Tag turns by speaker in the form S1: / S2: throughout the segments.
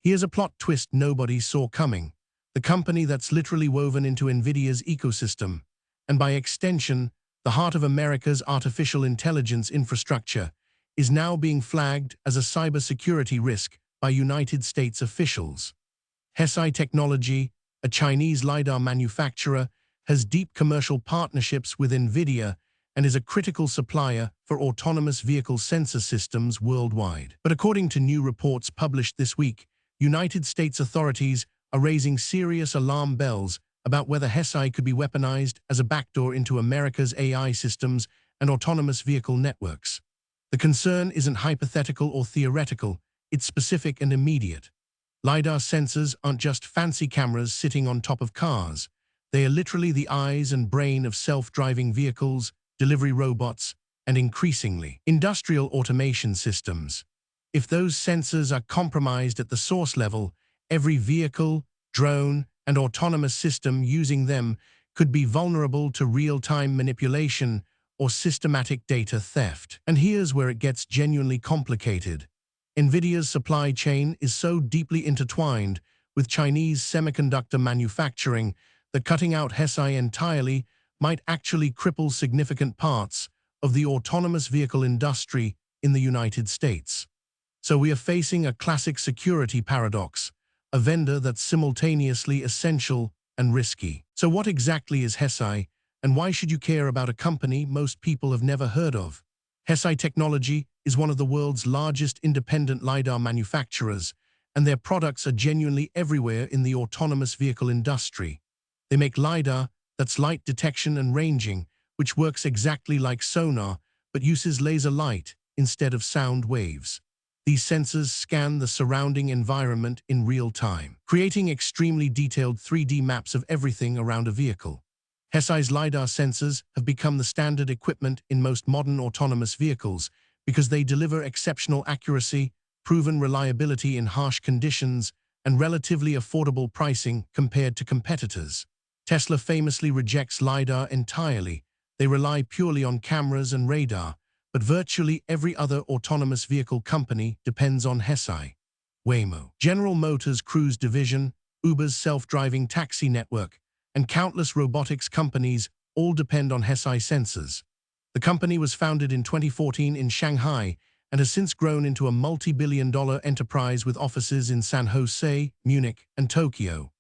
S1: Here's a plot twist nobody saw coming. The company that's literally woven into Nvidia's ecosystem, and by extension, the heart of America's artificial intelligence infrastructure, is now being flagged as a cybersecurity risk by United States officials. Hesai Technology, a Chinese Lidar manufacturer, has deep commercial partnerships with Nvidia and is a critical supplier for autonomous vehicle sensor systems worldwide. But according to new reports published this week, United States authorities are raising serious alarm bells about whether Hesai could be weaponized as a backdoor into America's AI systems and autonomous vehicle networks. The concern isn't hypothetical or theoretical, it's specific and immediate. Lidar sensors aren't just fancy cameras sitting on top of cars. They are literally the eyes and brain of self-driving vehicles, delivery robots, and increasingly, industrial automation systems. If those sensors are compromised at the source level, every vehicle, drone, and autonomous system using them could be vulnerable to real-time manipulation or systematic data theft. And here's where it gets genuinely complicated. Nvidia's supply chain is so deeply intertwined with Chinese semiconductor manufacturing that cutting out Hesai entirely might actually cripple significant parts of the autonomous vehicle industry in the United States. So we are facing a classic security paradox, a vendor that's simultaneously essential and risky. So what exactly is Hesai, and why should you care about a company most people have never heard of? Hesai Technology is one of the world's largest independent Lidar manufacturers, and their products are genuinely everywhere in the autonomous vehicle industry. They make Lidar that's light detection and ranging, which works exactly like sonar, but uses laser light instead of sound waves. These sensors scan the surrounding environment in real time, creating extremely detailed 3D maps of everything around a vehicle. Hesai's Lidar sensors have become the standard equipment in most modern autonomous vehicles because they deliver exceptional accuracy, proven reliability in harsh conditions, and relatively affordable pricing compared to competitors. Tesla famously rejects Lidar entirely. They rely purely on cameras and radar, but virtually every other autonomous vehicle company depends on Hesai. Waymo, General Motors' Cruise division, Uber's self-driving taxi network, and countless robotics companies all depend on Hesai sensors. The company was founded in 2014 in Shanghai and has since grown into a multi-billion-dollar enterprise with offices in San Jose, Munich, and Tokyo.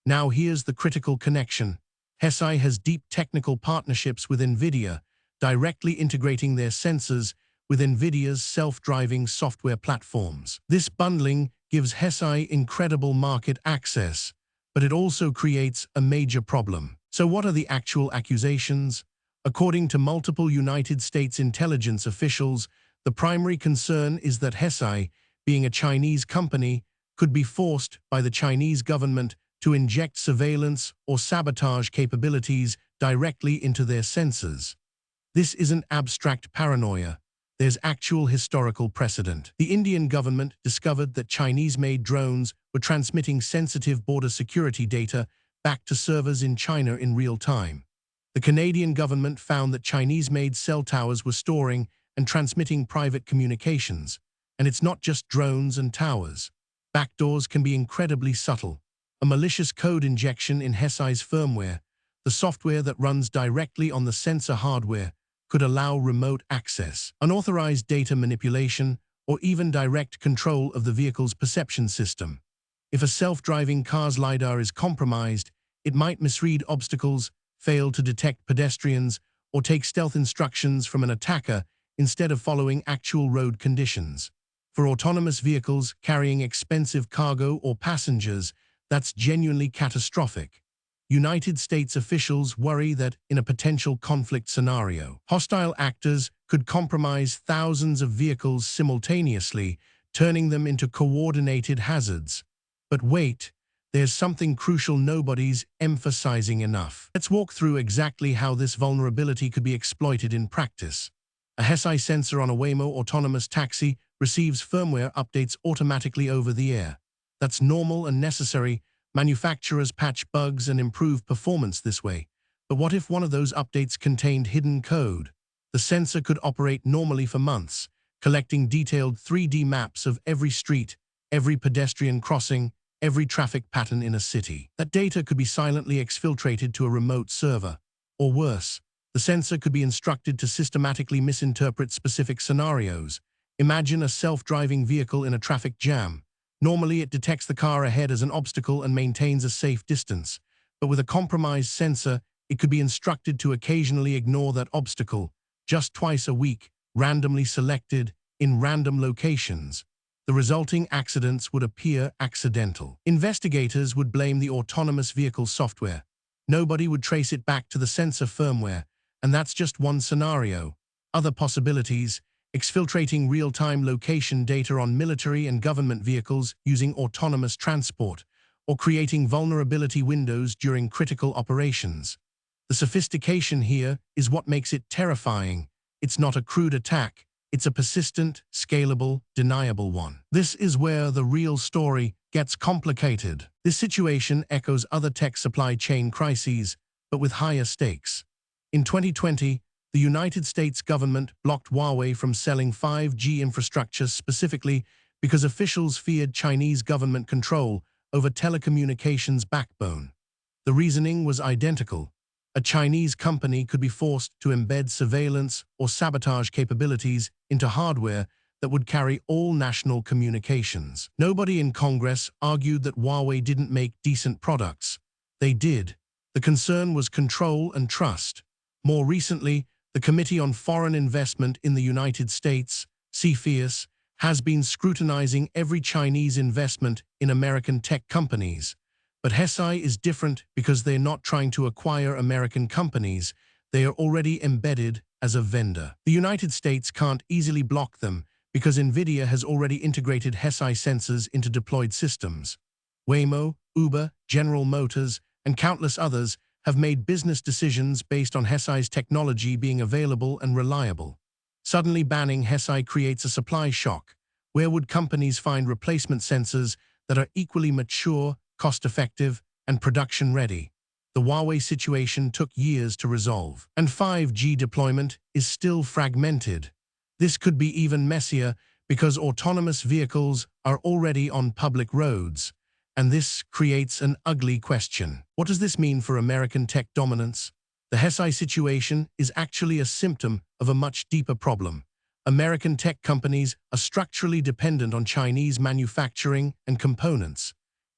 S1: Now here's the critical connection. Hesai has deep technical partnerships with Nvidia, directly integrating their sensors with Nvidia's self-driving software platforms. This bundling gives Hesai incredible market access, but it also creates a major problem. So what are the actual accusations? According to multiple United States intelligence officials, the primary concern is that Hesai, being a Chinese company, could be forced by the Chinese government to inject surveillance or sabotage capabilities directly into their sensors. This isn't abstract paranoia. There's actual historical precedent. The Indian government discovered that Chinese-made drones were transmitting sensitive border security data back to servers in China in real time. The Canadian government found that Chinese-made cell towers were storing and transmitting private communications. And it's not just drones and towers. Backdoors can be incredibly subtle. A malicious code injection in Hesai's firmware, the software that runs directly on the sensor hardware, could allow remote access, unauthorized data manipulation, or even direct control of the vehicle's perception system. If a self-driving car's Lidar is compromised, it might misread obstacles, fail to detect pedestrians, or take stealth instructions from an attacker instead of following actual road conditions. For autonomous vehicles carrying expensive cargo or passengers, that's genuinely catastrophic. United States officials worry that in a potential conflict scenario, hostile actors could compromise thousands of vehicles simultaneously, turning them into coordinated hazards. But wait, there's something crucial nobody's emphasizing enough. Let's walk through exactly how this vulnerability could be exploited in practice. A Hesai sensor on a Waymo autonomous taxi receives firmware updates automatically over the air. That's normal and necessary. Manufacturers patch bugs and improve performance this way. But what if one of those updates contained hidden code? The sensor could operate normally for months, collecting detailed 3D maps of every street, every pedestrian crossing, every traffic pattern in a city. That data could be silently exfiltrated to a remote server. Or worse, the sensor could be instructed to systematically misinterpret specific scenarios. Imagine a self-driving vehicle in a traffic jam. Normally, it detects the car ahead as an obstacle and maintains a safe distance. But with a compromised sensor, it could be instructed to occasionally ignore that obstacle, just twice a week, randomly selected, in random locations. The resulting accidents would appear accidental. Investigators would blame the autonomous vehicle software. Nobody would trace it back to the sensor firmware, and that's just one scenario. Other possibilities: exfiltrating real-time location data on military and government vehicles using autonomous transport, or creating vulnerability windows during critical operations. The sophistication here is what makes it terrifying. It's not a crude attack. It's a persistent, scalable, deniable one. This is where the real story gets complicated. This situation echoes other tech supply chain crises, but with higher stakes. In 2020, the United States government blocked Huawei from selling 5G infrastructure specifically because officials feared Chinese government control over telecommunications backbone. The reasoning was identical. A Chinese company could be forced to embed surveillance or sabotage capabilities into hardware that would carry all national communications. Nobody in Congress argued that Huawei didn't make decent products. They did. The concern was control and trust. More recently, the Committee on Foreign Investment in the United States, CFIUS, has been scrutinizing every Chinese investment in American tech companies. But Hesai is different because they're not trying to acquire American companies. They are already embedded as a vendor. The United States can't easily block them because Nvidia has already integrated Hesai sensors into deployed systems. Waymo, Uber, General Motors, and countless others have made business decisions based on Hesai's technology being available and reliable. Suddenly banning Hesai creates a supply shock. Where would companies find replacement sensors that are equally mature, cost-effective, and production-ready? The Huawei situation took years to resolve, and 5G deployment is still fragmented. This could be even messier because autonomous vehicles are already on public roads, and this creates an ugly question. What does this mean for American tech dominance? The Hesai situation is actually a symptom of a much deeper problem. American tech companies are structurally dependent on Chinese manufacturing and components.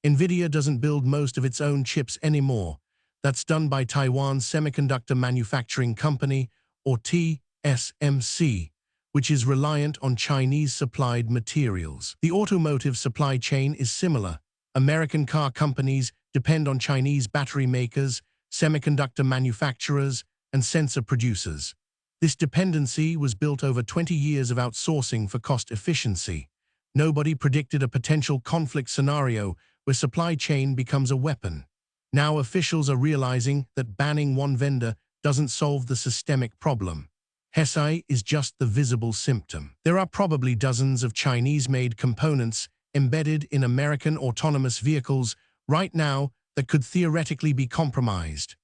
S1: Nvidia doesn't build most of its own chips anymore. That's done by Taiwan's Semiconductor Manufacturing Company, or TSMC, which is reliant on Chinese-supplied materials. The automotive supply chain is similar. American car companies depend on Chinese battery makers, semiconductor manufacturers, and sensor producers. This dependency was built over 20 years of outsourcing for cost efficiency. Nobody predicted a potential conflict scenario where supply chain becomes a weapon. Now officials are realizing that banning one vendor doesn't solve the systemic problem. Hesai is just the visible symptom. There are probably dozens of Chinese-made components embedded in American autonomous vehicles right now that could theoretically be compromised.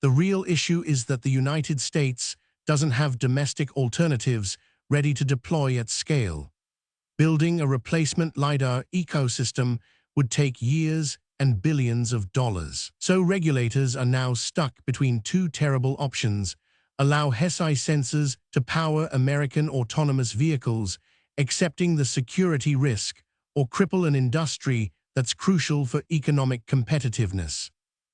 S1: The real issue is that the United States doesn't have domestic alternatives ready to deploy at scale. Building a replacement Lidar ecosystem would take years and billions of dollars. So regulators are now stuck between two terrible options: allow Hesai sensors to power American autonomous vehicles, accepting the security risk, or cripple an industry that's crucial for economic competitiveness.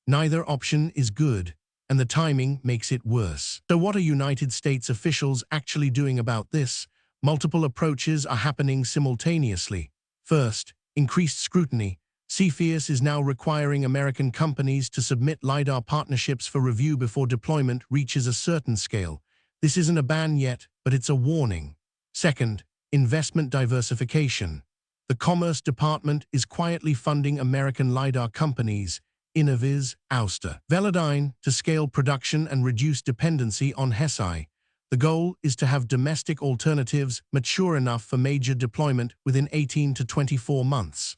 S1: Neither option is good, and the timing makes it worse. So what are United States officials actually doing about this? Multiple approaches are happening simultaneously. First, increased scrutiny. CFIUS is now requiring American companies to submit Lidar partnerships for review before deployment reaches a certain scale. This isn't a ban yet, but it's a warning. Second, investment diversification. The Commerce Department is quietly funding American Lidar companies, Innoviz, Ouster, Velodyne, to scale production and reduce dependency on Hesai. The goal is to have domestic alternatives mature enough for major deployment within 18 to 24 months.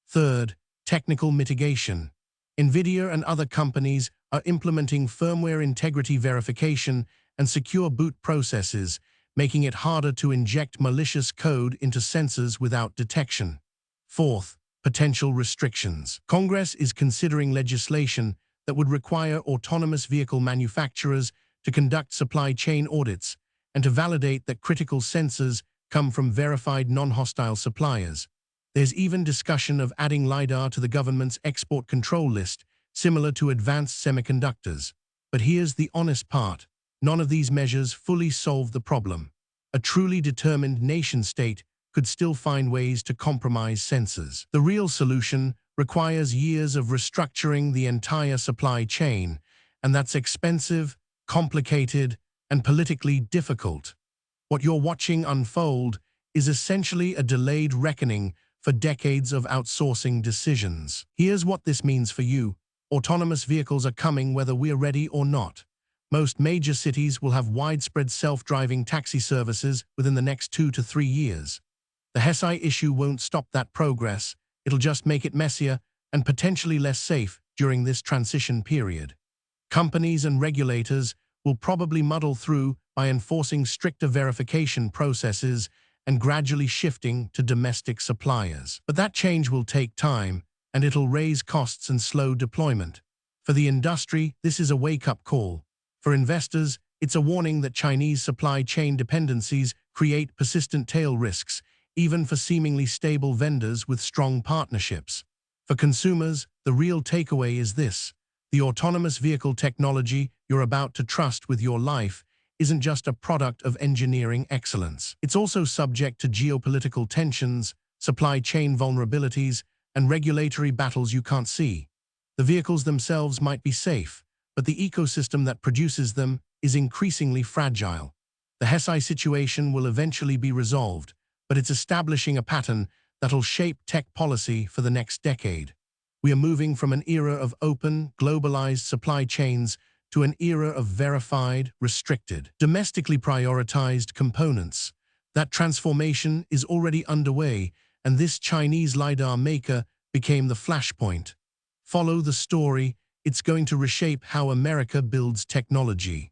S1: Third, technical mitigation. Nvidia and other companies are implementing firmware integrity verification and secure boot processes, making it harder to inject malicious code into sensors without detection. Fourth, potential restrictions. Congress is considering legislation that would require autonomous vehicle manufacturers to conduct supply chain audits and to validate that critical sensors come from verified non-hostile suppliers. There's even discussion of adding Lidar to the government's export control list, similar to advanced semiconductors. But here's the honest part. None of these measures fully solve the problem. A truly determined nation-state could still find ways to compromise sensors. The real solution requires years of restructuring the entire supply chain, and that's expensive, complicated, and politically difficult. What you're watching unfold is essentially a delayed reckoning for decades of outsourcing decisions. Here's what this means for you. Autonomous vehicles are coming whether we're ready or not. Most major cities will have widespread self-driving taxi services within the next 2 to 3 years. The Hesai issue won't stop that progress. It'll just make it messier and potentially less safe during this transition period. Companies and regulators will probably muddle through by enforcing stricter verification processes and gradually shifting to domestic suppliers. But that change will take time, and it'll raise costs and slow deployment. For the industry, this is a wake-up call. For investors, it's a warning that Chinese supply chain dependencies create persistent tail risks, even for seemingly stable vendors with strong partnerships. For consumers, the real takeaway is this: the autonomous vehicle technology you're about to trust with your life isn't just a product of engineering excellence. It's also subject to geopolitical tensions, supply chain vulnerabilities, and regulatory battles you can't see. The vehicles themselves might be safe, but the ecosystem that produces them is increasingly fragile. The Hesai situation will eventually be resolved, but it's establishing a pattern that'll shape tech policy for the next decade. We are moving from an era of open, globalized supply chains to an era of verified, restricted, domestically prioritized components. That transformation is already underway, and this Chinese Lidar maker became the flashpoint. Follow the story. It's going to reshape how America builds technology.